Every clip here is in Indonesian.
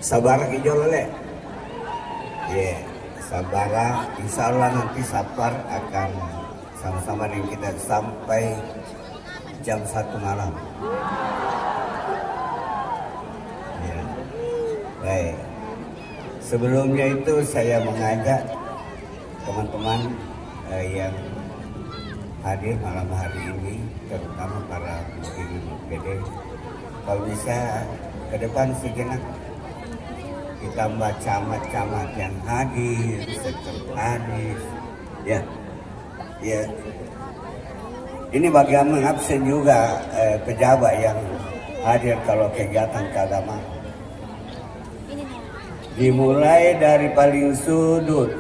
Sabar hijau lele. Ya, sabara. Insya Allah nanti Sapar akan sama-sama dengan kita sampai jam 1 malam. Ya. Baik. Sebelumnya itu saya mengajak teman-teman yang hadir malam hari ini, terutama para pimpinan PD, kalau bisa ke depan sejenak ditambah camat-camat yang hadir, sekretaris, ya, ini bagian mengabsen juga pejabat yang hadir kalau kegiatan keagamaan. Dimulai dari paling sudut,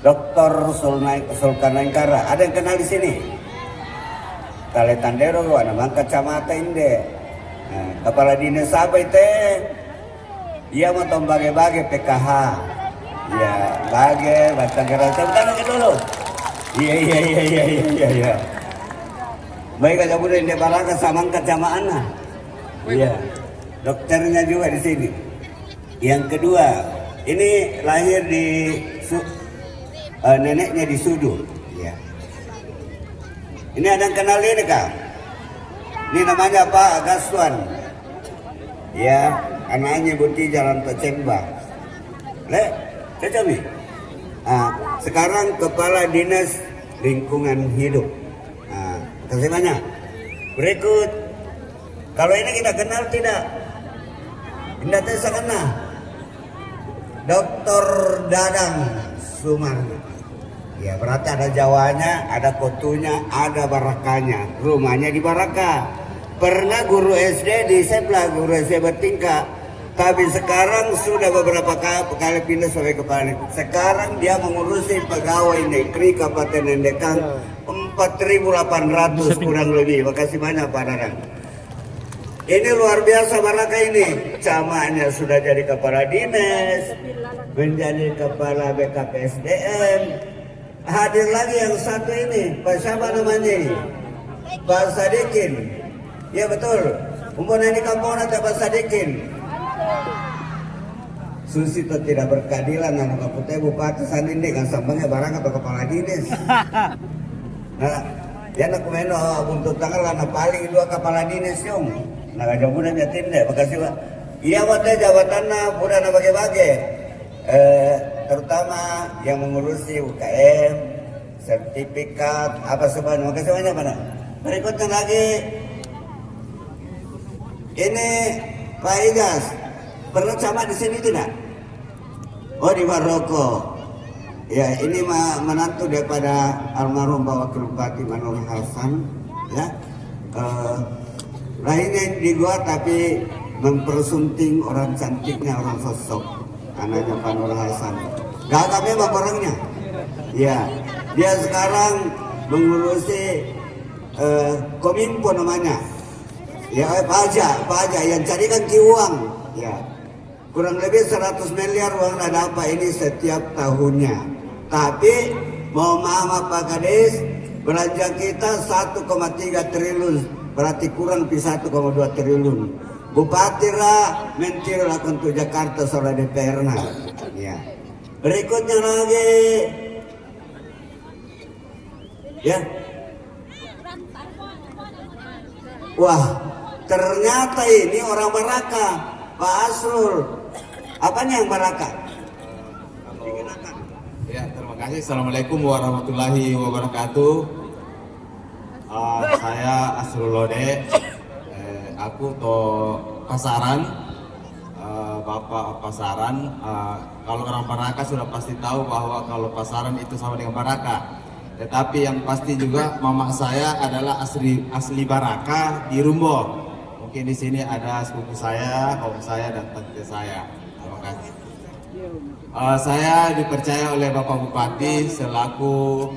Dr. Sulkarnaingkara. Ada yang kenal di sini? Kale Tandero, nama kacamata ini. Kepala dinas apa itu? Ia mau bagi-bagi PKH. Ya, bagi batang keras. Sebentar lagi dulu. Iya. Baik aja udah ini barang sama kacamata. Iya. Dokternya juga di sini. Yang kedua, ini lahir di neneknya di Sudu. Ya. Ini ada yang kenal ini kak? Ini namanya Pak Gaswan. Ya, anaknya Buti Jalan Tocemba. Cocok nih. Sekarang Kepala Dinas Lingkungan Hidup. Terima kasih banyak. Berikut, kalau ini kita kenal tidak? Tidak terasa kenal. Dr. Dadang Sumarno. Ya berarti ada Jawanya, ada Kotunya, ada Barakanya. Rumahnya di Baraka. Pernah guru SD di sebelah guru SD bertingkah. Tapi sekarang sudah beberapa kali pindah sebagai kepala. Sekarang dia mengurusi pegawai negeri Kabupaten Endekang 4.800 kurang lebih. Makasih banyak Pak Dadang. Ini luar biasa Baraka ini. Camatnya sudah jadi kepala dinas, menjadi kepala BKPSDM. Hadir lagi yang satu ini, Pak siapa namanya ini? Pak Sadikin. Ya betul. Umur ini kampung ada Pak Sadikin. Susi itu tidak berkeadilan anak putih Bupati Sandindi kan sambangnya barang atau kepala dinas. Nah, ya nak kumeno untuk tanggal anak paling dua kepala dinas yung. Nah, jauh muda nyatin deh, makasih Pak. Iya, waktu jabatannya udah bagi-bagi. Terutama yang mengurusi UKM, sertifikat, apa semuanya. Makasih banyak mana. Berikutnya lagi, ini Pak Igas, pernah camat di sini tidak? Oh di Maroko. Ya, ini menantu daripada almarhum Bapak Bupati Manur Hasan, ya. Lahirnya di gua tapi mempersunting orang cantiknya, orang sosok anaknya Pak Nur Hasan. Gagapnya bang orangnya. Ya, dia sekarang mengurusi Kominfo namanya. Ya, pajak yang carikan uang. Ya, kurang lebih 100 miliar uang ada apa ini setiap tahunnya. Tapi mau maaf Pak Kades, belanja kita 1,3 triliun. Berarti kurang di 1,2 triliun. Bupati lah, menteri lah untuk Jakarta soal DPR nah. Ya. Berikutnya lagi, ya. Wah, ternyata ini orang Baraka, Pak Asrul. Apanya yang Baraka? Ya, terima kasih. Assalamualaikum warahmatullahi wabarakatuh. Saya Asrul Lode, aku to pasaran, Bapak pasaran. Kalau orang Baraka sudah pasti tahu bahwa kalau pasaran itu sama dengan Baraka. Tetapi yang pasti juga mama saya adalah asli Baraka di Rumbo. Mungkin di sini ada sepupu saya, om saya dan tante saya. Terima kasih. Saya dipercaya oleh Bapak Bupati selaku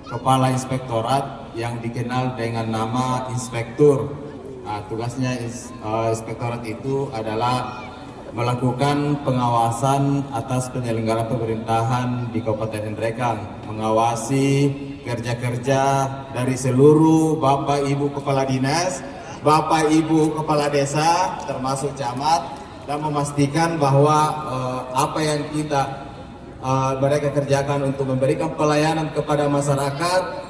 Kepala Inspektorat yang dikenal dengan nama Inspektur. Tugasnya Inspektorat itu adalah melakukan pengawasan atas penyelenggaraan pemerintahan di Kabupaten Endrekang, mengawasi kerja-kerja dari seluruh Bapak Ibu Kepala Dinas, Bapak Ibu Kepala Desa, termasuk camat, dan memastikan bahwa apa yang mereka kerjakan untuk memberikan pelayanan kepada masyarakat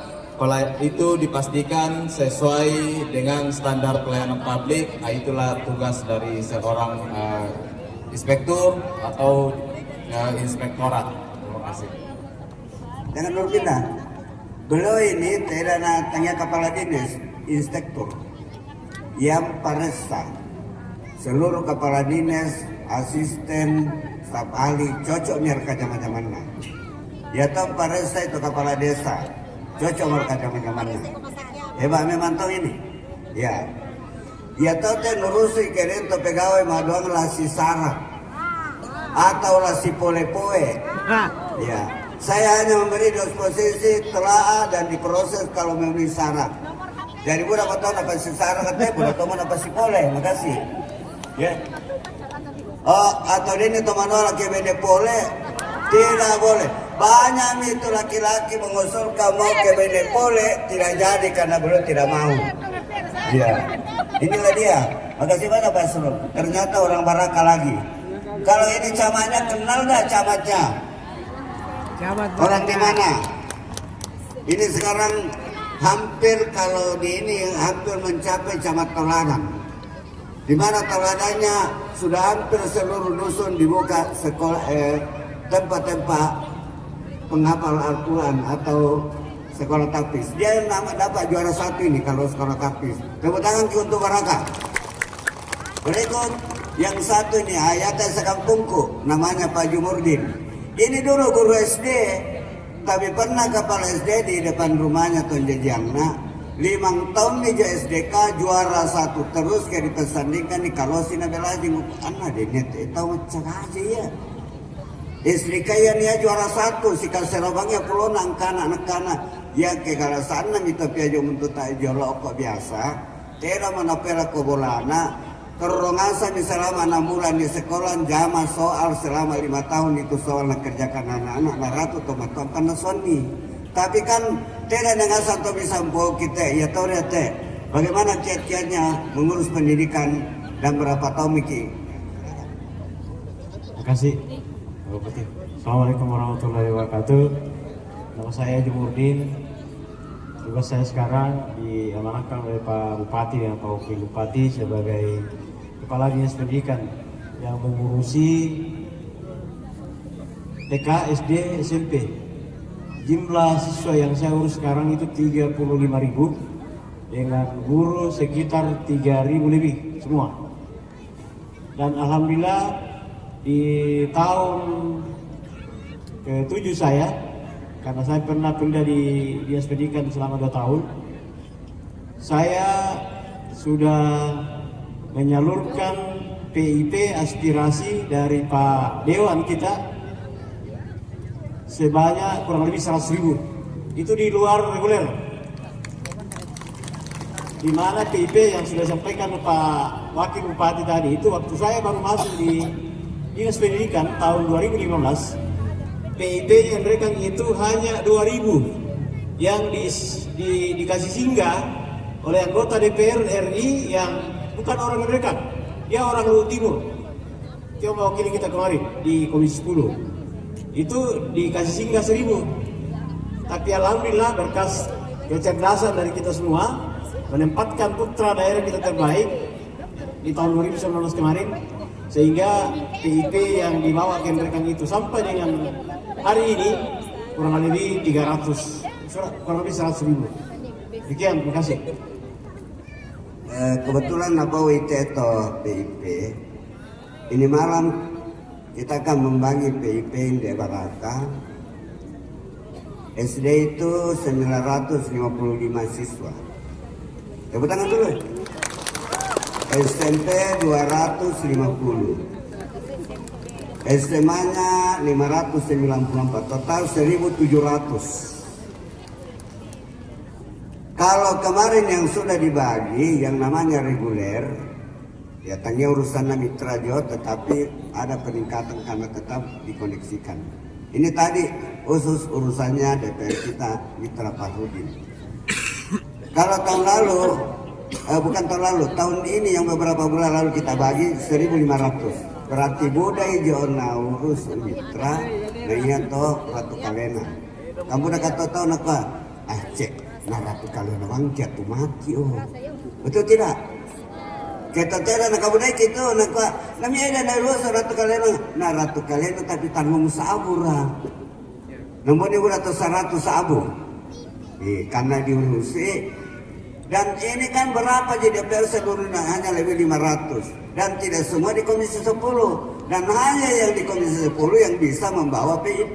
itu dipastikan sesuai dengan standar pelayanan publik. Nah, itulah tugas dari seorang inspektur atau inspektorat. Terima kasih. Jangan dulu pindah. Beliau ini tidak tanya kepala dinas, inspektur yang paresa. Seluruh kepala dinas, asisten, staf ahli cocok mereka zaman-zamannya. Ya tahu paresa itu kepala desa, cocok mereka zaman-zamannya. Hebat memang tahu ini. Ya. Ya tahu teh nurusi keren to pegawai maduang lah si sarah atau lah si pole-poe. Ya. Saya hanya memberi disposisi telaah dan diproses kalau memenuhi syarat. Jadi budak tahu apa si sarah katanya, budak tahu apa si pole. Makasih. Ya. Oh, atau ini teman laki bede pole tidak boleh. Banyak itu laki-laki mengusulkan mau ke bede pole tidak jadi karena beliau tidak mau. Ya. Inilah dia. Makasih banyak Pak Surul. Ternyata orang Baraka lagi. Kalau ini camatnya kenal nggak camatnya? Orang di mana? Ini sekarang hampir kalau di ini hampir mencapai camat Toladan. Di mana teladannya sudah hampir seluruh dusun dibuka sekolah tempat-tempat penghafal Al-Quran atau sekolah tapis. Dia nama dapat juara 1 ini kalau sekolah tapis. Tepuk tangan untuk Baraka. Berikut yang satu ini ayatnya sekampungku, namanya Pak Jumurdin. Ini dulu guru SD, tapi pernah kepala SD di depan rumahnya Tonjejangna. 5 tahun di SDK juara 1 terus kayak dipersandingkan di kalau sinabela jenguk anak deh net tahu macam aja ya. SDK ya nih juara 1 si kaserobangnya pulau nangkana ya ke kalau sana kita piajo untuk tak jolok kok biasa. Tidak menapela ke bolana kerongasan di selama 6 bulan di sekolah jama soal selama 5 tahun itu soal nak kerjakan anak-anak naratu tomat-tomat panasoni. Tapi kan tidak dengan satu bisa bawa kita ya tahu ya teh bagaimana kiat-kiatnya mengurus pendidikan dan berapa tahun Miki. Terima kasih. Assalamualaikum warahmatullahi wabarakatuh. Nama saya Jumurdin. Tugas saya sekarang diamanahkan oleh Pak Bupati dan Pak Wakil Bupati sebagai Kepala Dinas Pendidikan yang mengurusi TK, SD, SMP. Jumlah siswa yang saya urus sekarang itu 35.000 dengan guru sekitar 3.000 lebih semua. Dan alhamdulillah di tahun ke-7 saya, karena saya pernah pindah di Dinas Pendidikan selama 2 tahun, saya sudah menyalurkan PIP aspirasi dari Pak Dewan kita sebanyak kurang lebih 100.000. Itu di luar reguler. Di mana PIP yang sudah disampaikan Pak Wakil Bupati tadi itu waktu saya baru masuk di Dinas Pendidikan tahun 2015, PIP yang mereka itu hanya 2.000 yang dikasih singgah oleh anggota DPR RI yang bukan orang mereka, dia orang Luhut Timur. Dia mewakili kita kemarin di Komisi 10. Itu dikasih singgah 1.000. Tapi alhamdulillah berkas kecerdasan dari kita semua menempatkan putra daerah kita terbaik di tahun 2019 kemarin, sehingga PIP yang dibawa ke mereka itu sampai dengan hari ini kurang lebih kurang lebih 100.000. Demikian, terima kasih. Kebetulan apa WITETO PIP ini malam kita akan membagi PIP di Baraka. SD itu 955 siswa. Tepuk tangan dulu. SMP 250. SMA-nya 594, total 1.700. Kalau kemarin yang sudah dibagi yang namanya reguler, ya tanya urusan mitra jo, tetapi ada peningkatan karena tetap dikoneksikan. Ini tadi khusus urusannya DPR kita Mitra Farudin. Kalau tahun lalu, bukan tahun lalu, tahun ini yang beberapa bulan lalu kita bagi 1.500. berarti budaya jona urus mitra na iya to Ratu Kalena. Kamu nak tahu nak apa? Cek na Ratu Kalena bang jatuh mati betul tidak? Kita tera nak kamu naik itu nak apa? Namanya ada urus Ratu Kalena, na Ratu Kalena tapi tanggung sabura. Namun dia udah 100 sabu. Karena diurusi. Dan ini kan berapa jadi DPR seluruhnya hanya lebih 500 dan tidak semua di Komisi 10 dan hanya yang di Komisi 10 yang bisa membawa PIP.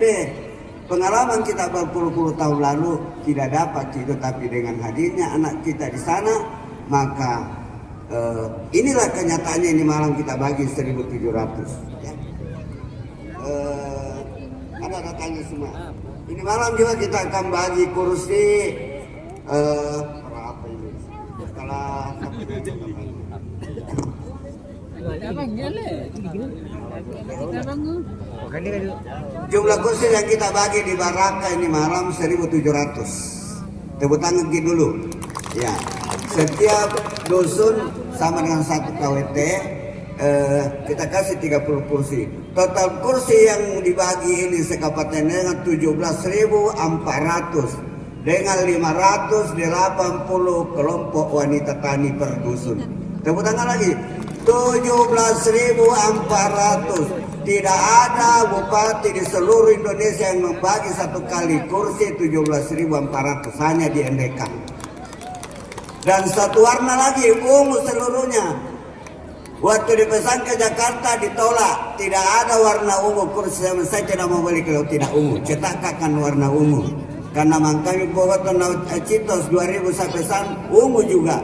Pengalaman kita berpuluh-puluh tahun lalu tidak dapat itu, tapi dengan hadirnya anak kita di sana maka inilah kenyataannya. Ini malam kita bagi 1.700 ya. Ada datanya semua. Ini malam juga kita akan bagi kursi berapa ini? Setelah jumlah kursi yang kita bagi di Baraka ini malam 1.700. Tepuk tangan dulu. Ya, setiap dusun sama dengan 1 KWT. Kita kasih 30 kursi. Total kursi yang dibagi ini sekabupaten dengan 17.400 dengan 580 kelompok wanita tani per dusun. Tepuk tangan lagi. 17.400. Tidak ada bupati di seluruh Indonesia yang membagi satu kali kursi 17.400, hanya di Endekang. Dan satu warna lagi, ungu seluruhnya. Waktu dipesan ke Jakarta ditolak, tidak ada warna ungu kursi. Saya tidak mau beli kalau tidak ungu, cetakkan warna ungu. Karena kami buat Citos 2000 sampai ungu juga.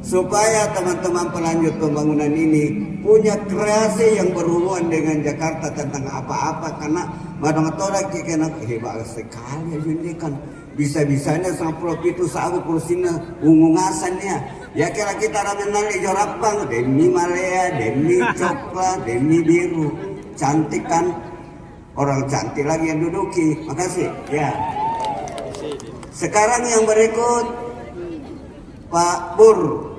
Supaya teman-teman pelanjut pembangunan ini punya kreasi yang berhubungan dengan Jakarta tentang apa-apa. Karena madang-madang kena hebat sekali ini kan. Bisa-bisanya 10 itu sabu kursinya ungu ngasannya. Ya kira kita ramen nali jorapang demi malea, demi coklat, demi biru. Cantik kan? Orang cantik lagi yang duduki. Makasih. Ya. Sekarang yang berikut Pak Bur.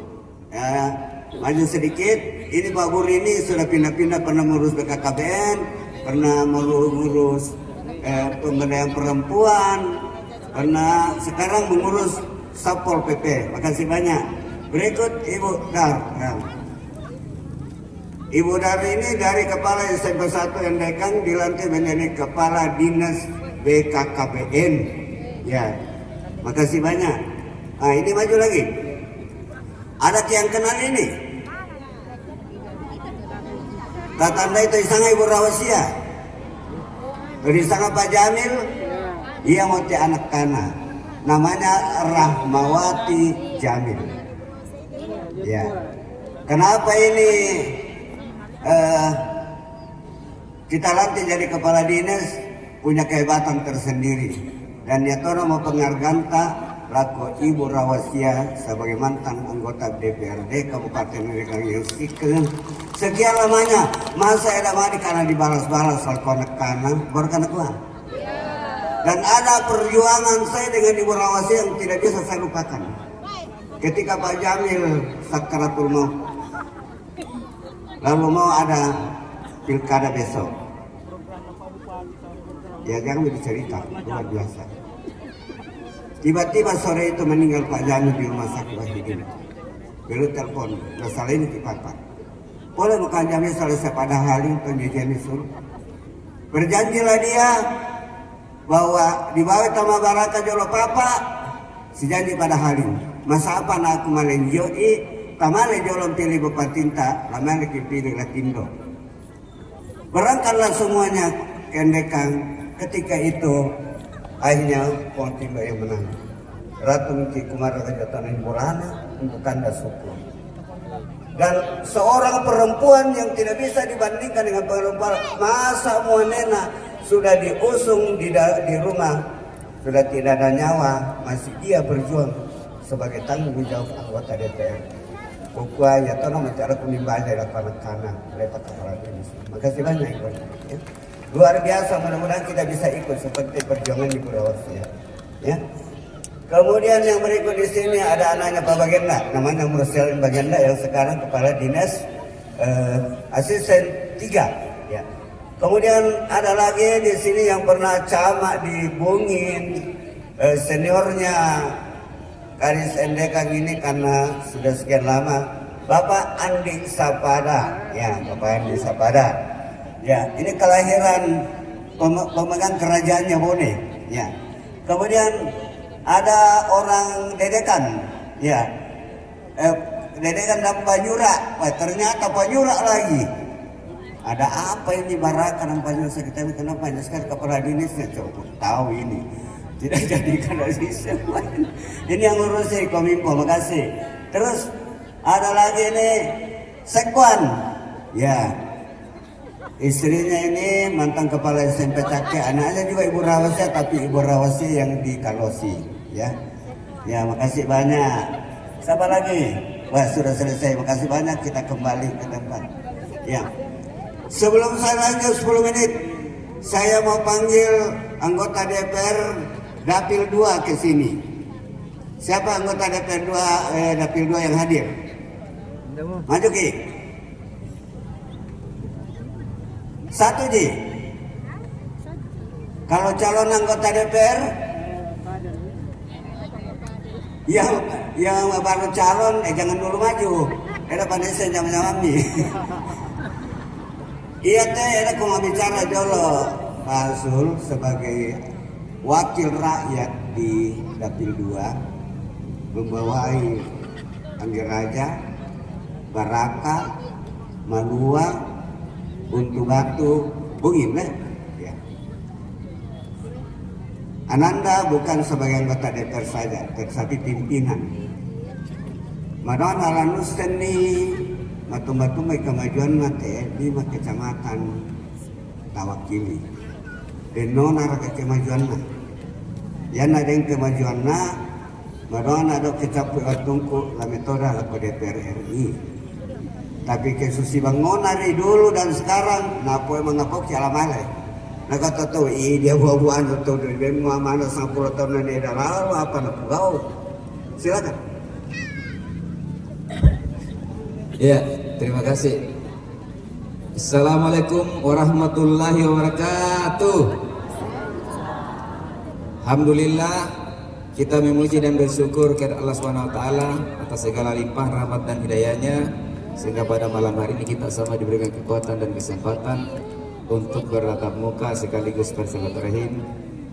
Ya, maju sedikit. Ini Pak Bur ini sudah pindah-pindah, pernah mengurus BKKBN, pernah mengurus pemberdayaan perempuan, pernah sekarang mengurus Satpol PP. Makasih banyak. Berikut Ibu Dar. Ya. Ibu Dar ini dari Kepala SMP 1 Endekang dilantik menjadi Kepala Dinas BKKBN. Ya, makasih banyak. Nah ini maju lagi. Ada yang kenal ini? Tatanda itu isanga Ibu Rawasia. Dari isanga Pak Jamil. Ia mau anak kana. Namanya Rahmawati Jamil. Ya. Kenapa ini kita lantik jadi kepala dinas? Punya kehebatan tersendiri. Dan ya tono mau penghargaan laku Ibu Rawasia sebagai mantan anggota DPRD Kabupaten Endekang yang sekian lamanya. Masa ada mati karena dibalas-balas laku anak kanan berkanak uang. Dan ada perjuangan saya dengan Ibu Rawasia yang tidak bisa saya lupakan. Ketika Pak Jamil sakaratul maut, lalu mau ada pilkada besok. Ya jangan dicerita, luar biasa. Tiba-tiba sore itu meninggal Pak Jamil di rumah sakit Wahidin. Beliau telepon, masalah ini Pak. Boleh bukan Jamil selesai pada hari penjajian itu. Berjanjilah dia bahwa di bawah Tama Baraka Jolo Papa sejanji pada hari. Masa apa nak aku malenjoi, tamale jolong pilih Bupatinta, lamale pilih Latindo. Berangkatlah semuanya ke Endekang. Ketika itu akhirnya Pontindo yang menang. Ratu Ki Kumara Rajatana Imburana untuk kanda suku. Dan seorang perempuan yang tidak bisa dibandingkan dengan perempuan masa muanena sudah diusung di rumah, sudah tidak ada nyawa, masih dia berjuang sebagai tanggung jawab anggota DPR. Pokoknya ya tono mencari penimba dari kanan lepas kepala dinas. Makasih banyak Ibu. Ya. Luar biasa, mudah-mudahan kita bisa ikut seperti perjuangan di Rawasia. Ya. Kemudian yang berikut di sini ada anaknya Pak Bagenda, namanya Murselin Bagenda yang sekarang kepala dinas asisten tiga. Ya. Kemudian ada lagi di sini yang pernah camat di Bungin, seniornya Kadis Endekang ini karena sudah sekian lama, Bapak Andi Sapada. Ya, Bapak Andi Sapada. Ya, ini kelahiran pemegang kerajaannya Bone. Ya. Kemudian ada orang Dedekan. Ya. Dedekan dan Panyura. Wah, ternyata Panyura lagi. Ada apa ini Baraka dan Panyura Sekretari? Kenapa ini sekali kepala dinasnya? Coba tahu ini. Tidak jadikan dari semua. Ini yang ngurusin Kominfo, makasih. Terus ada lagi nih Sekwan. Ya. Istrinya ini mantan kepala SMP Cake, anaknya juga Ibu Rawasi, tapi Ibu Rawasi yang di Kalosi. Ya. Ya, makasih banyak. Siapa lagi? Wah, sudah selesai. Makasih banyak. Kita kembali ke tempat. Ya. Sebelum saya lanjut 10 menit, saya mau panggil anggota DPR Dapil 2 ke sini. Siapa anggota DPR 2 Dapil 2 yang hadir? Maju Ki. Satu Ji. Kalau calon anggota DPR yang baru calon, jangan dulu maju. Ada pada saya jam-jam Iya teh, ada mau bicara dulu Pak Sul sebagai wakil rakyat di Dapil 2 membawai Anggi Raja, Baraka, Malua, Buntu Batu, Bungin lah. Ya. Ananda bukan sebagai anggota DPR saja, tetapi pimpinan. Madon halanus seni matu-matu may kemajuan mate di kecamatan Tawakili. Deno nara kemajuan na. Yan ada yang kemajuan na. Madon ada kecapu tungku la metoda la DPR RI. Tapi ke susi bangun hari dulu dan sekarang napo mengapok calamale. Nakata tuh dia buah-buahan tuh dari mana 10 tahun ini dah lalu apa nak kau? Silakan. Ya, terima kasih. Assalamualaikum warahmatullahi wabarakatuh. Alhamdulillah, kita memuji dan bersyukur kepada Allah SWT atas segala limpah rahmat dan hidayahnya, sehingga pada malam hari ini kita sama diberikan kekuatan dan kesempatan untuk bertatap muka sekaligus bersilaturahim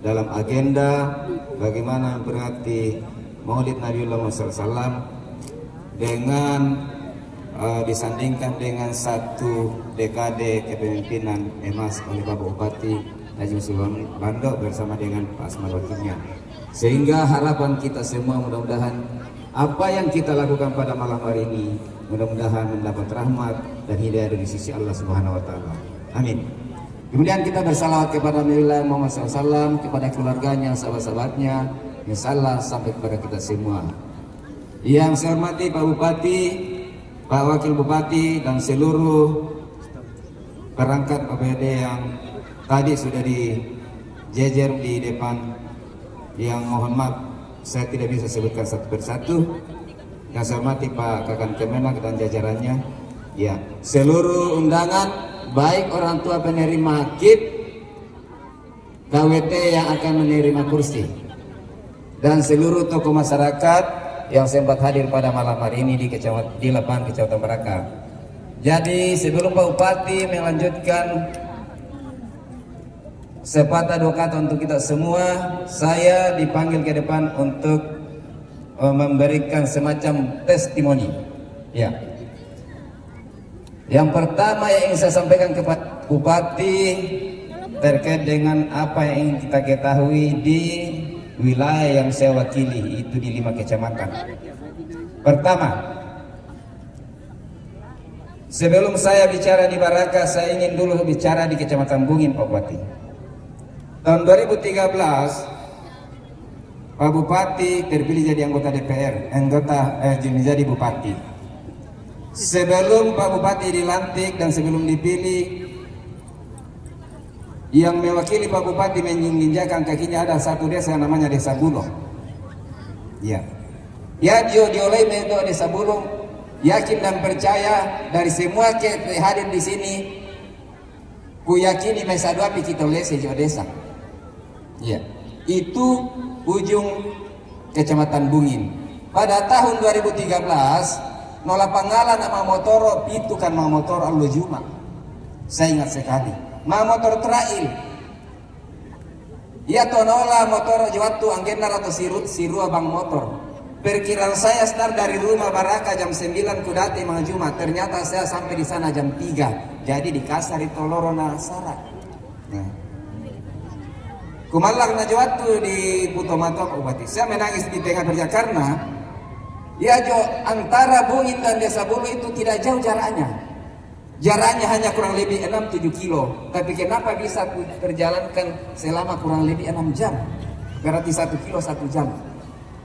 dalam agenda bagaimana memperingati Maulid Nabiullah Muhammad SAW dengan disandingkan dengan satu dekade kepemimpinan emas oleh Bapak Bupati Haji Sulaiman Bando bersama dengan Pak Asman wakilnya. Sehingga harapan kita semua mudah-mudahan apa yang kita lakukan pada malam hari ini mudah-mudahan mendapat rahmat dan hidayah dari sisi Allah Subhanahu wa taala. Amin. Kemudian kita bersalawat kepada Nabiullah Muhammad SAW, kepada keluarganya, sahabat-sahabatnya, insyaallah sampai kepada kita semua. Yang saya hormati Pak Bupati, Pak Wakil Bupati dan seluruh perangkat APD yang tadi sudah dijejer di depan, yang mohon maaf saya tidak bisa sebutkan satu persatu. Yang saya hormati Pak Kakan Kemenak dan jajarannya, ya, seluruh undangan baik orang tua penerima KIP, KWT yang akan menerima kursi, dan seluruh tokoh masyarakat yang sempat hadir pada malam hari ini di lapangan Kecamatan Baraka. Jadi sebelum Pak Bupati melanjutkan sepatah dua kata untuk kita semua, saya dipanggil ke depan untuk memberikan semacam testimoni. Ya. Yang pertama yang ingin saya sampaikan kepada Bupati terkait dengan apa yang ingin kita ketahui di wilayah yang saya wakili, itu di 5 kecamatan. Pertama, sebelum saya bicara di Baraka, saya ingin dulu bicara di Kecamatan Bungin, Pak Bupati. Tahun 2013, Pak Bupati terpilih jadi anggota DPR, menjadi Bupati. Sebelum Pak Bupati dilantik dan sebelum dipilih, yang mewakili Pak Bupati menginjakan kakinya ada satu desa yang namanya Desa Bulong. Ya, ya dioleh itu Desa Bulong, yakin dan percaya dari semua hadir di sini ku yakini mesa dua kita lese jo desa. Ya, itu ujung Kecamatan Bungin. Pada tahun 2013, nola panggalan nama motor itu kan mau motor allo Juma. Saya ingat sekali. Mau motor trail. Ya tonola motor jawatu anggenar atau sirua bang motor. Perkiraan saya start dari rumah Baraka jam 9 kudati mang Juma. Ternyata saya sampai di sana jam 3. Jadi di kasar itu lorona sarak. Nah. Kumalang na jawatu di Putomatok Ubati. Saya menangis di tengah kerja karena ya jo antara Bungin dan Desa Bulu itu tidak jauh jaraknya. Jaraknya hanya kurang lebih 6-7 kilo. Tapi kenapa bisa perjalankan selama kurang lebih 6 jam? Berarti 1 kilo 1 jam.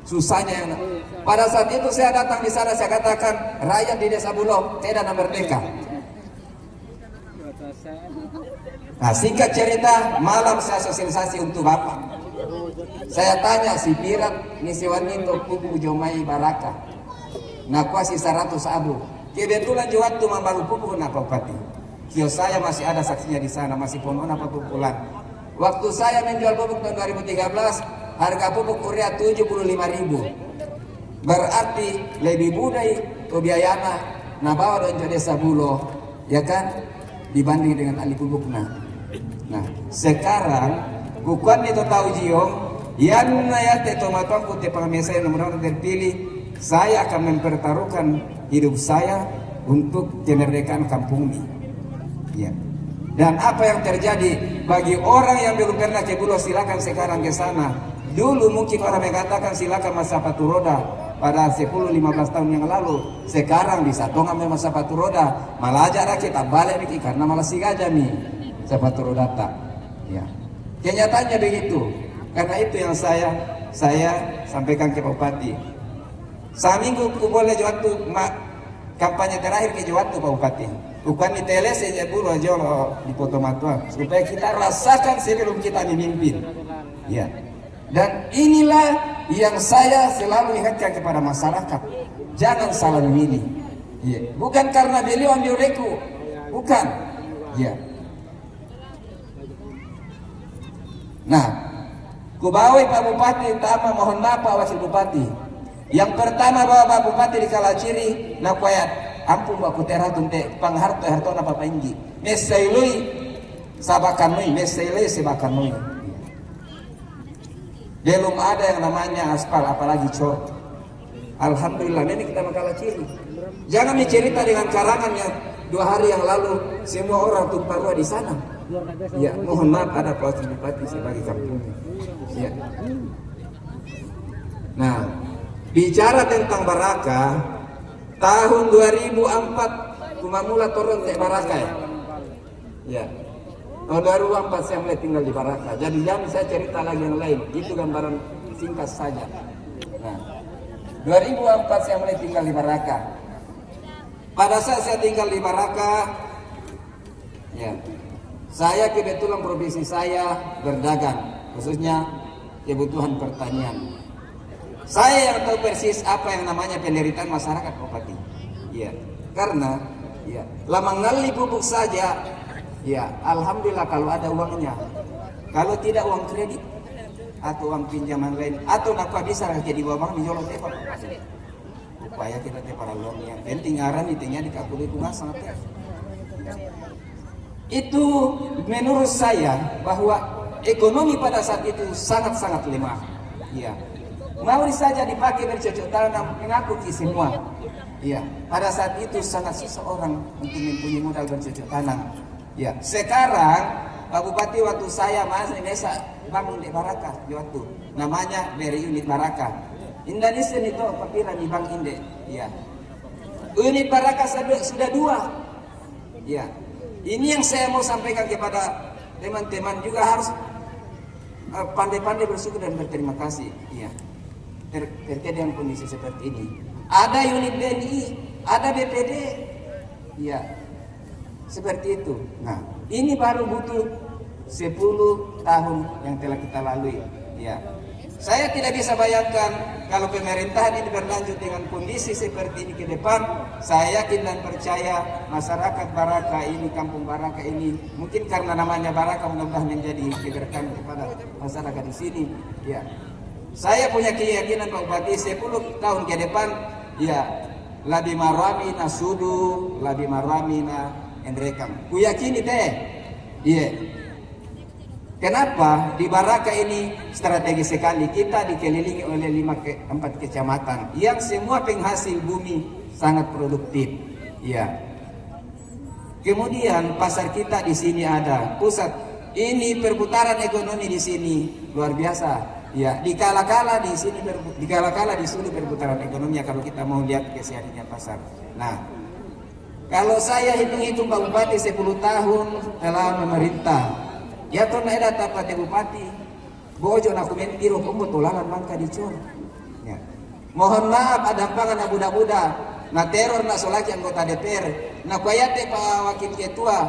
Susahnya. Pada saat itu saya datang di sana, saya katakan rakyat di Desa Bulog tidak merdeka. Nah, singkat cerita, malam saya sosialisasi untuk Bapak. Saya tanya si Pirat ngisi wanito pupu Jomai Baraka. Nah, kuasi 100 abu. Kebetulan waktu membalu pupuk na Bupati. Kios saya masih ada saksinya di sana, masih pono apa pukulan. Waktu saya menjual pupuk tahun 2013, harga pupuk urea 75.000. Berarti lebih mudah kebiayaan na bawa don Desa Bulo, ya kan? Dibanding dengan ahli pupukna. Nah, sekarang kukuan itu tahu jiong, yang naya tetomatuan putih pengambil saya nomor terpilih, saya akan mempertaruhkan hidup saya untuk kemerdekaan kampung ini. Ya. Dan apa yang terjadi bagi orang yang belum pernah ke Bulo, silakan sekarang ke sana. Dulu mungkin orang mengatakan silakan masa sepatu roda pada 10-15 tahun yang lalu. Sekarang bisa tonga memang sepatu roda, malah aja kita balik nih karena malah si gajah nih sepatu roda tak. Ya. Kenyataannya begitu. Karena itu yang saya sampaikan ke Bupati. Seminggu ku boleh waktu kampanye terakhir ke waktu Pak Bupati. Bukan di TLS saja Bulo Jolo di Potomatuan supaya kita rasakan sebelum kita memimpin. Ya. Dan inilah yang saya selalu ingatkan kepada masyarakat. Jangan salah memilih. Ya. Bukan karena beliau ambil reku. Bukan. Ya. Nah, kubawai Pak Bupati utama mohon maaf Pak Wakil Bupati. Yang pertama bawa Pak Bupati di Kalaciri, nak kuayat ampun Pak Kutera tunte pangharto harto na papainggi. Mesailui sabakanui, mesailui sebakanui. Belum ada yang namanya aspal apalagi cor. Alhamdulillah ini kita Kalaciri. Jangan mencerita dengan karangan yang 2 hari yang lalu semua orang tumpah ruah di sana. Ya, mohon maaf ada Pak Wakil Bupati sebagai kampungnya. Ya. Nah, bicara tentang Baraka, tahun 2004 kumamula turun ke Baraka ya. Ya. Tahun 2004 saya mulai tinggal di Baraka. Jadi jangan saya cerita lagi yang lain. Itu gambaran singkat saja. Nah, 2004 saya mulai tinggal di Baraka. Pada saat saya tinggal di Baraka, ya, saya kebetulan profesi saya berdagang, khususnya kebutuhan pertanian. Saya yang tahu persis apa yang namanya penderitaan masyarakat Bupati. Ya, karena ya, lama ngali pupuk saja, ya, alhamdulillah kalau ada uangnya. Kalau tidak uang kredit atau uang pinjaman lain atau nak bisa jadi bawang di jolong tepat. Upaya kita para longnya. Penting aran itunya di kakuli bunga sangat. Itu menurut saya bahwa ekonomi pada saat itu sangat-sangat lemah. Ya. Mau saja dipakai bercocok tanam mengaku semua. Ya, pada saat itu sangat susah orang untuk mempunyai modal bercocok tanam. Ya, sekarang Pak Bupati waktu saya masih desa bangun di Baraka waktu namanya dari unit Baraka. Indonesia itu papiran di Bank Inde. Ya. Unit Baraka sudah 2. Ya. Ini yang saya mau sampaikan kepada teman-teman juga harus pandai-pandai bersyukur dan berterima kasih. Ya. Terkait dengan kondisi seperti ini. Ada unit BNI, ada BPD. Ya. Seperti itu. Nah, ini baru butuh 10 tahun yang telah kita lalui. Ya. Saya tidak bisa bayangkan kalau pemerintahan ini berlanjut dengan kondisi seperti ini ke depan. Saya yakin dan percaya masyarakat Baraka ini, kampung Baraka ini, mungkin karena namanya Baraka mudah-mudahan menjadi kegerakan kepada masyarakat di sini. Ya, saya punya keyakinan Pak Bupati 10 tahun ke depan, ya, lebih marami na sudu, lebih marami na endrekam. Kuyakini teh, iya. Kenapa? Di Baraka ini strategis sekali. Kita dikelilingi oleh 4 kecamatan yang semua penghasil bumi sangat produktif. Ya. Kemudian pasar kita di sini ada, pusat ini perputaran ekonomi di sini luar biasa. Ya, dikala-kala di sini perputaran ekonominya kalau kita mau lihat keseharian pasar. Nah, kalau saya hitung-hitung Pak Bupati 10 tahun telah memerintah. Ya tuh na ada tapate bupati, bojo na kumentiro kumbo tulalan mangka dicor. Ya. Mohon maaf ada pangan na budak-budak, na teror na solaki anggota DPR, na kuyate Pak Wakil Ketua,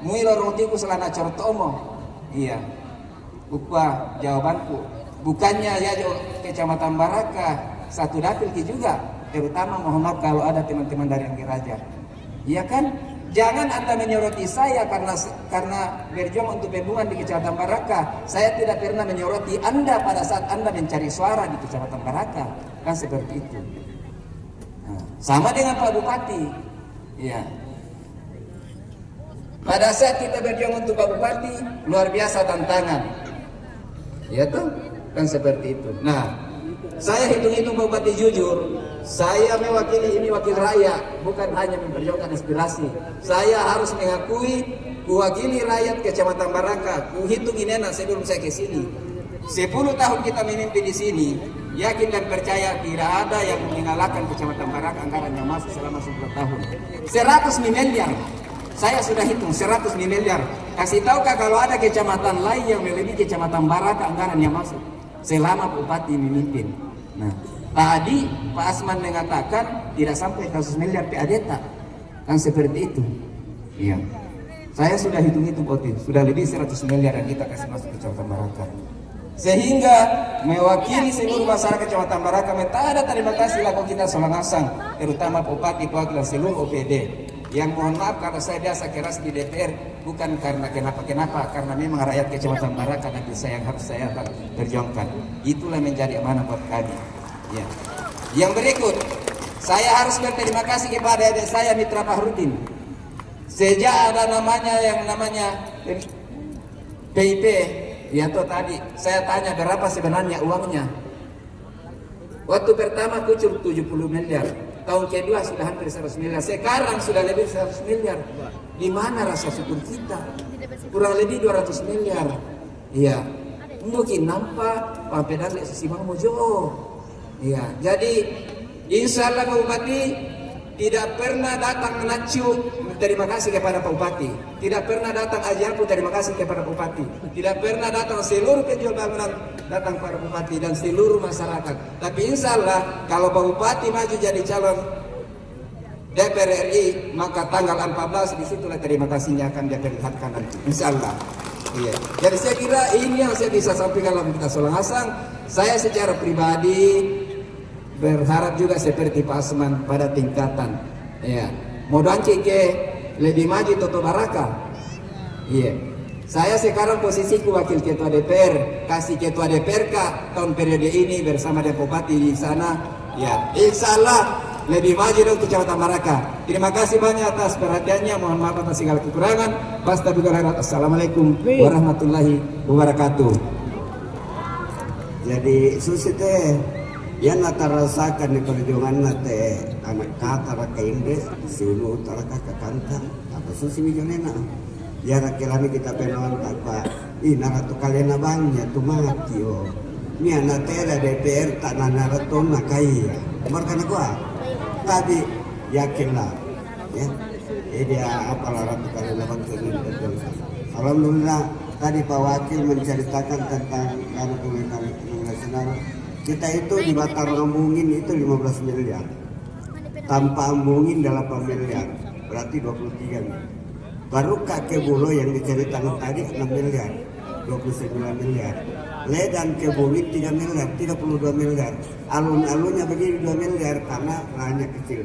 muilo rotiku selana cortomo. Iya, upah jawabanku, bukannya ya Kecamatan Baraka satu dapil juga, terutama mohon maaf kalau ada teman-teman dari Anggeraja. Iya kan? Jangan Anda menyoroti saya karena berjuang untuk pembuangan di Kecamatan Baraka. Saya tidak pernah menyoroti Anda pada saat Anda mencari suara di Kecamatan Baraka. Kan seperti itu. Nah, sama dengan Pak Bupati. Ya. Pada saat kita berjuang untuk Pak Bupati, luar biasa tantangan. Ya tuh, kan seperti itu. Nah, saya hitung-hitung Pak Bupati jujur. Saya mewakili ini wakil rakyat, bukan hanya memperjuangkan aspirasi. Saya harus mengakui mewakili rakyat Kecamatan Baraka. Kuhitung ini sebelum saya ke sini. 10 tahun kita memimpin di sini, yakin dan percaya tidak ada yang mengalahkan Kecamatan Baraka anggaran yang masuk selama 10 tahun. 100 miliar. Saya sudah hitung 100 miliar. Kasih tahukah kalau ada kecamatan lain yang melebihi Kecamatan Baraka anggaran yang masuk selama Bupati memimpin. Nah, tadi Pak Asman mengatakan tidak sampai 100 miliar PADETA. Kan seperti itu. Iya. Saya sudah hitung-hitung Potin, sudah lebih 100 miliar yang kita kasih masuk ke Kecamatan Baraka. Sehingga mewakili seluruh masyarakat Kecamatan Baraka, ada terima kasih laku kita Solangasang, terutama Bupati, perwakilan seluruh OPD. Yang mohon maaf kalau saya biasa keras di DPR, bukan karena kenapa, karena memang rakyat Kecamatan Baraka nanti saya yang harus saya perjuangkan. Itulah menjadi amanah buat kami. Ya. Yang berikut, saya harus berterima kasih kepada adik saya Mitra Fahrudin. Sejak ada yang namanya PIP, ya toh tadi saya tanya berapa sebenarnya uangnya. Waktu pertama kucur 70 miliar, tahun kedua sudah hampir 100 miliar, sekarang sudah lebih 100 miliar. Di mana rasa syukur kita? Kurang lebih 200 miliar. Iya, mungkin nampak Pak Pedal Sisi Mojo. Iya, jadi insya Allah Pak Bupati tidak pernah datang menacu terima kasih kepada Pak Bupati, tidak pernah datang ajaku terima kasih kepada Bupati, tidak pernah datang seluruh penjual bangunan datang kepada Bupati dan seluruh masyarakat. Tapi insya Allah kalau Pak Bupati maju jadi calon DPR RI, maka tanggal 14 disitulah terima kasihnya akan diperlihatkan nanti, insya Allah. Iya. Jadi saya kira ini yang saya bisa sampaikan dalam kita Solangasang. Saya secara pribadi berharap juga seperti Pak Asman pada tingkatan, ya. Modal ke lebih maju Toto Baraka. Iya. Saya sekarang posisiku wakil ketua DPR, kasih ketua DPR tahun periode ini bersama dengan Bupati di sana. Ya, insya Allah lebih maju dong Kecamatan Baraka. Terima kasih banyak atas perhatiannya. Mohon maaf atas segala kekurangan. Assalamualaikum warahmatullahi wabarakatuh. Jadi susi teh yang nata rasakan di perjuangan nate anak kata raka Inggris sulu utara kakak kantang apa susi mijonena ya rakilami kita penon apa naratu kalian abangnya tuh mati oh ini anak tera DPR tak naraton nakaya markana gua tadi yakinlah ya dia apalah ratu kalian abang kalian betul. Alhamdulillah tadi Pak Wakil menceritakan tentang dana pemerintahan nasional. Kita itu di Batar ngambungin itu 15 miliar. Tanpa ambungin 8 miliar. Berarti 23 miliar. Baru kakek Bulo yang diceritakan tadi 6 miliar. 29 miliar. Ledan ke bumi 3 miliar, 32 miliar. Alun-alunnya begini 2 miliar karena lahannya kecil.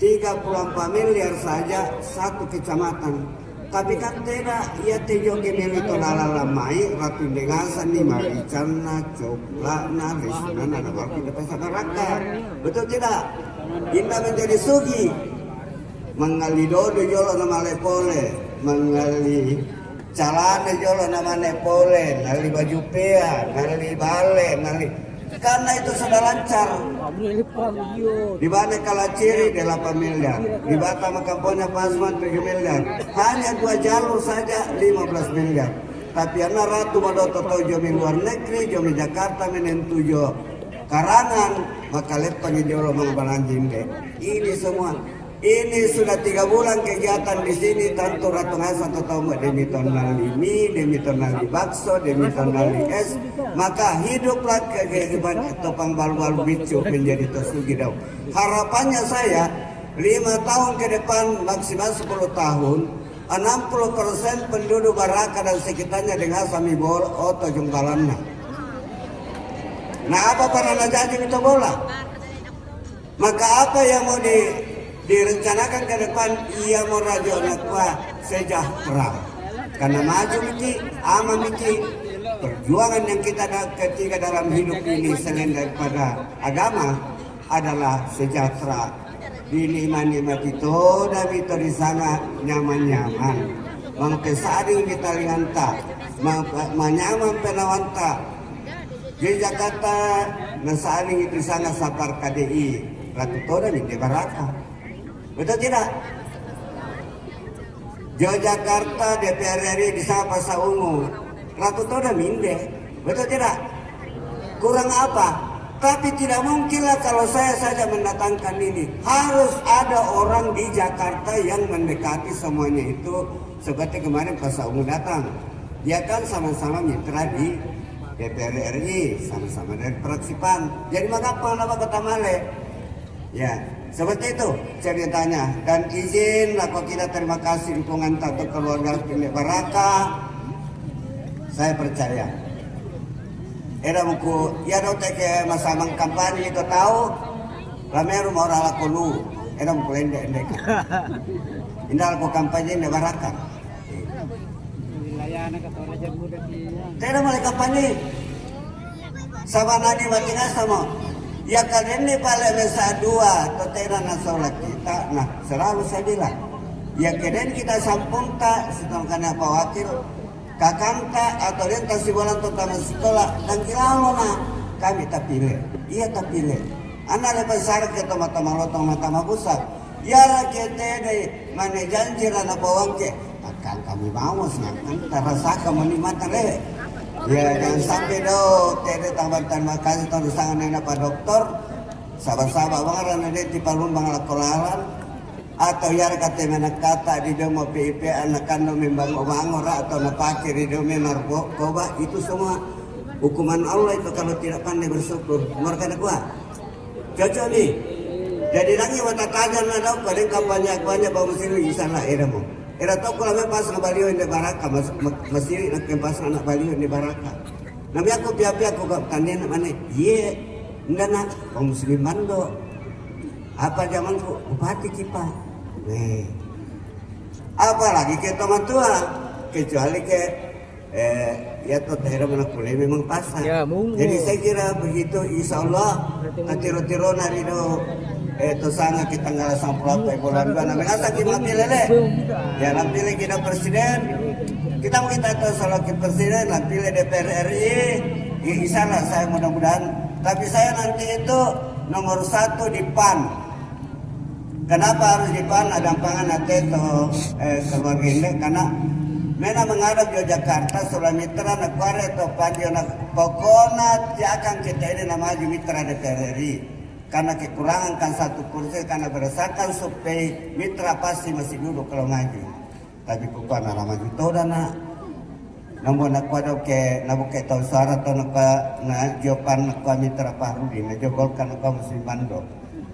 34 miliar saja satu kecamatan. Tapi kan tidak, ia tejo gemeli tolala lamai, ratu dengasan ni maricana, coklana, resuna, ada waktu di pasar neraka. Betul tidak? Kita menjadi sugi. Mengali dodo jolo nama lepole, mengali calana jolo nama nepole, ngali baju pea, ngali bale, ngali. Karena itu sudah lancar. Di mana Kalaciri 8 miliar, di Batam Kampungnya Pasman 3 miliar. Hanya 2 jalur saja 15 miliar. Tapi anak ratu Madoto tojo min luar negeri, jomi Jakarta menentujo karangan, maka lepang jolo mengabalanjin deh. Ini semua. Ini sudah 3 bulan kegiatan di sini. Tentu Ratu Hasan atau demi tonali mie, demi tonali bakso, demi tonali es. Maka hiduplah kehidupan topang balu-balu bicu menjadi tosugi dau. Harapannya saya 5 tahun ke depan maksimal 10 tahun 60% penduduk Baraka dan sekitarnya dengan sami bol atau jungkalannya. Nah apa para jadi itu bola? Maka apa yang mau direncanakan ke depan? Ia mau rajo nakwa sejahtera. Karena maju miki, ama miki. Perjuangan yang kita ketiga dalam hidup ini selain daripada agama adalah sejahtera. Di nikmat itu dan itu di sana nyaman-nyaman. Mangkesading kita lianta, manyaman penawanta. Di Jakarta nasaning itu sana sapar KDI, Ratu Toda di Baraka. Betul tidak? Yogyakarta DPR RI di sana Pasar Ungu, Ratu Toda minde. Betul tidak? Kurang apa? Tapi tidak mungkinlah kalau saya saja mendatangkan ini. Harus ada orang di Jakarta yang mendekati semuanya itu. Seperti kemarin Pasar Ungu datang. Dia kan sama-sama mitra di DPR RI, sama-sama dari fraksi PAN. Jadi mengapa nama Kota Male? Ya, seperti itu ceritanya. Dan izin laku kita terima kasih dukungan tato keluarga Pemilik Baraka. Saya percaya. Era muku ya do teke masamang kampanye itu tahu. Rameru mau rala kolu. Era muku endek. Indah laku kampanye di Baraka. Tidak mulai kampanye. Sama nani batinga sama. Ya kalian ini paling mesa 2 totera nasolat kita. Nah selalu saya bilang. Ya kalian kita sampung tak setelahkan apa wakil. Kakanta atau dia kasih bola tentang sekolah. Dan kilalo na kami tak pilih. Iya tak pilih. Anak lepas syarat ke teman-teman lotong mata busak. Ya rakyat ini mana janji rana bawang ke. Akan kami mau senangkan terasa menikmati le. Ya jangan sampai do tede tambatan makasih terus sangat nenek Pak Dokter. Sabar-sabar banget dia di Palung bang lakolalan atau ya kata menak kata di demo PIP anak kandung membang omangora atau napakir di demo narkoba itu semua hukuman Allah itu kalau tidak pandai bersyukur. Mereka ada kuat. Cocok nih. Jadi lagi mata tajam ada pada kampanye bau mesin di sana eramu. Era tahu kalau pas na baliho di Baraka masih nak pas anak baliho di Baraka. Nabi aku pihak aku tanya mana? Ye, enggak nak kaum muslim mando. Apa zamanku bupati kipa. Apalagi ke teman tua kecuali ke ya tuh daerah mana kuliah memang pasar. Ya, jadi saya kira begitu insya Allah tiro-tiro nari do itu sangat kita nggak sampul apa bulan bulan nabi asa kita pilih ya nanti kita presiden kita mau kita tahu soal presiden nanti DPR RI insya Allah saya mudah-mudahan tapi saya nanti itu nomor 1 di PAN. Kenapa harus di PAN? Ada pangan atau keluarga ini karena mena menghadap Yogyakarta Sula Mitra Nakware atau Panjo pokoknya dia akan kita ini namanya Mitra DPR RI. Karena kekurangan kan 1 kursi karena berdasarkan survei mitra pasti masih duduk kalau maju. Tapi bukan nama maju tahu dana. Namun nak wado ke nabuke tahu suara atau nak jawaban nak mitra Pahrudi, nak jogolkan nak muslim bando.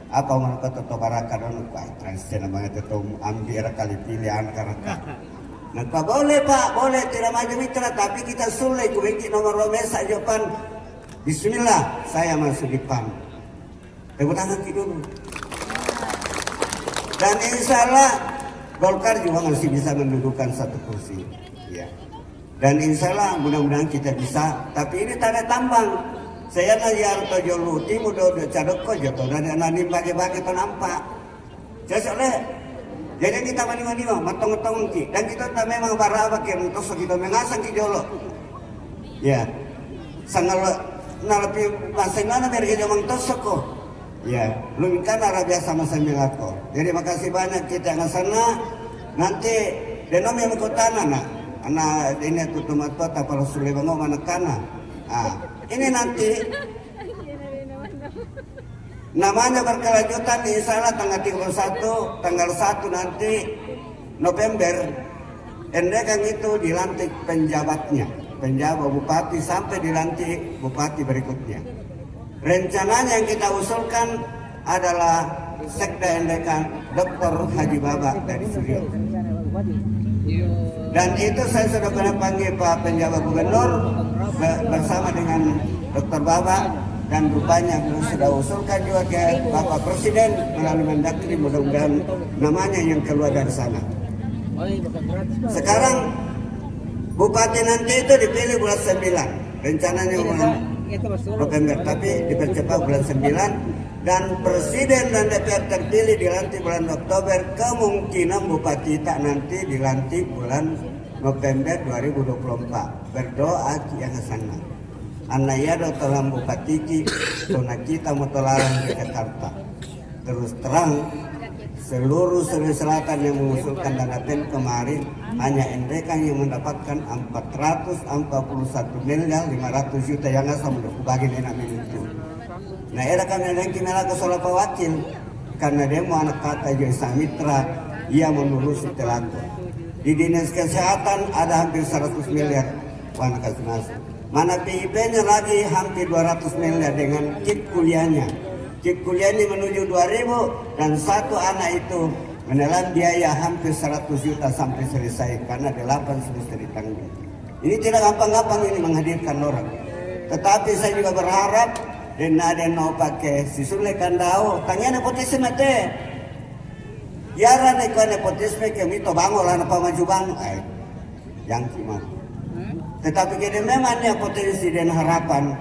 Apa mau nak toto Baraka dan nak transgen namanya itu ambil kali pilihan karena. Naka boleh Pak, boleh tidak maju mitra, tapi kita sulit kubingki nomor romesa jawaban. Bismillah, saya masuk di PAN. Tepuk tangan dulu. Dan insya Allah Golkar juga masih bisa mendudukan satu kursi. Ya. Dan insya Allah mudah-mudahan kita bisa. Tapi ini tanda tambang. Saya nayar tojo luti mudah cadok ko joto dan nani bagi-bagi penampak. Jadi jadi kita mani-mani matong-matong ki dan kita tak memang baraba ki untuk kita mengasang ki jolo. Ya. Sangal nalapi masengana mereka jamang tosoko. Ya, lu kan arah biasa masa milako. Jadi makasih banyak kita yang sana. Nanti denom yang kotana nak. Anak ini tutumat kota kalau sulit bangun mana kana. Ini nanti namanya berkelanjutan insya Allah tanggal 31, tanggal 1 nanti November. Endekan itu dilantik penjabatnya, penjabat bupati sampai dilantik bupati berikutnya. Rencananya yang kita usulkan adalah Sekda Endekan Dr. Haji Baba dari Suryo. Dan itu saya sudah pernah panggil Pak Penjabat Gubernur bersama dengan Dr. Baba dan rupanya sudah usulkan juga ke Bapak Presiden melalui Mendagri, mudah-mudahan namanya yang keluar dari sana. Sekarang Bupati nanti itu dipilih bulan 9, rencananya bulan November, tapi dipercepat bulan 9 dan Presiden dan DPR terpilih dilantik bulan Oktober, kemungkinan Bupati tak nanti dilantik bulan November 2024. Berdoa yang sana. Anayado telah Bupati ki, tona kita motolarang ke Jakarta. Terus terang seluruh Sulawesi Selatan yang mengusulkan dana PEN kemarin hanya Endekan yang mendapatkan 441 miliar 500 juta yang asal bagi nenek itu. Nah era kami lagi melaka soal wakil karena dia mau anak kata Joisa Mitra ia menurusi telaku. Di dinas kesehatan ada hampir 100 miliar wana kasih masuk. Mana PIP-nya lagi hampir 200 miliar dengan kit kuliahnya. Kit kuliahnya menuju 2000 dan satu anak itu menelan biaya hampir 100 juta sampai selesai karena 8 sudah ditanggung. Ini tidak gampang-gampang ini menghadirkan orang. Tetapi saya juga berharap dan ada yang mau pakai sisule kandau tanya nepotisme teh. Yara nepotisme kemito bangun lah napa maju bang. Yang gimana? Tetapi kita memang potensi dan harapan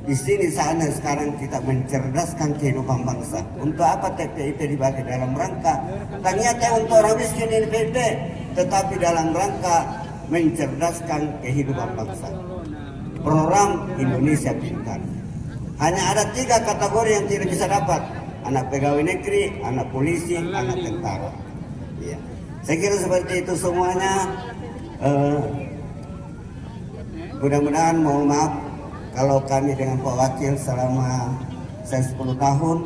di sini sana sekarang kita mencerdaskan kehidupan bangsa. Untuk apa TPIP dibagi dalam rangka? Ternyata untuk orang miskin ini PIP, tetapi dalam rangka mencerdaskan kehidupan bangsa. Program Indonesia Pintar. Hanya ada 3 kategori yang tidak bisa dapat: anak pegawai negeri, anak polisi, anak tentara. Ya. Saya kira seperti itu semuanya. Mudah-mudahan mohon maaf kalau kami dengan Pak Wakil selama saya 10 tahun,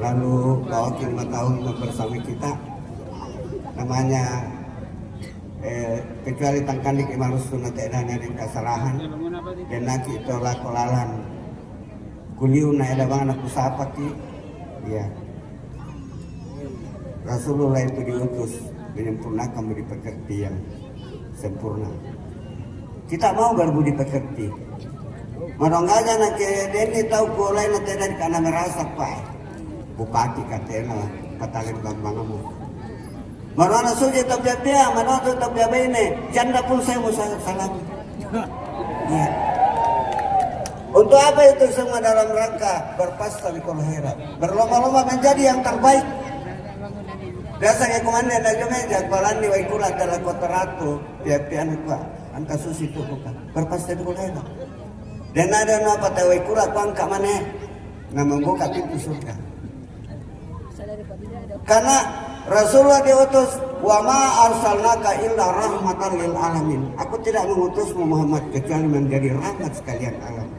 lalu Pak Wakil 5 tahun bersama kita, namanya kecuali tangkandik imalus sunat edana dan kesalahan dan naki tolak kolalan kuliu na edabang anak usapa ki ya Rasulullah itu diutus menyempurnakan budi pekerti yang sempurna. Kita mau berbudi pekerti. Maronggaja nak deni tahu kulai na tenan karena merasa pak bupati katena katakan bambangmu. Marona suji tak dia, marona tak dia ini. Janda pun saya mau salam. Ya. Untuk apa itu semua dalam rangka berpesta di kolahiran, berlomba-lomba menjadi yang terbaik. Biasa kayak komandan dan meja balan di Waikula adalah kota ratu, pian pak, angka susi itu bukan berpesta di kolahiran. Dan ada apa tahu Waikula angka mana? Nah membuka pintu surga. Karena Rasulullah diutus wa ma arsalnaka illa rahmatan lil alamin. Aku tidak mengutusmu Muhammad kecuali menjadi rahmat sekalian alam.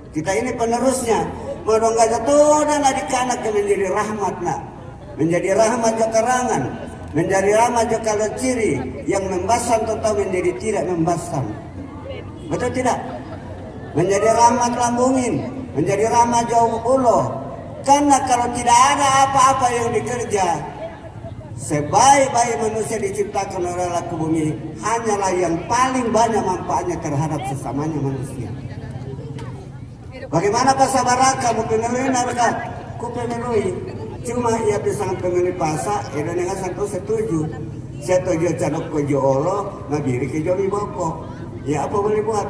Kita ini penerusnya. Merongga jatuh dan adik-anak menjadi rahmat nak. Menjadi rahmat jakarangan, menjadi rahmat jakala ciri yang membasan atau menjadi tidak membasan. Betul tidak? Menjadi rahmat lambungin, menjadi rahmat jauh ulo. Karena kalau tidak ada apa-apa yang dikerja, sebaik-baik manusia diciptakan oleh Allah ke bumi hanyalah yang paling banyak manfaatnya terhadap sesamanya manusia. Bagaimana pasar baraka mau pengelui narga? Ku pengelui. Cuma ia bisa pengelui pasar, ia dengan satu setuju. Setuju cadok ko Allah, nabiri ke jomi boko. Ya apa boleh buat?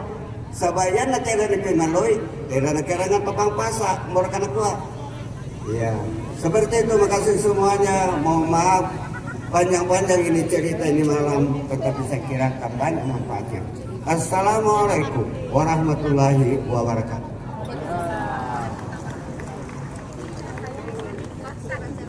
Sabayan na kaya ni pengelui, tidak nak kerangan papang pasar, morkan kuat. Ya, seperti itu. Makasih semuanya. Mohon maaf panjang-panjang ini cerita ini malam, tetapi saya kira akan banyak manfaatnya. Assalamualaikum warahmatullahi wabarakatuh.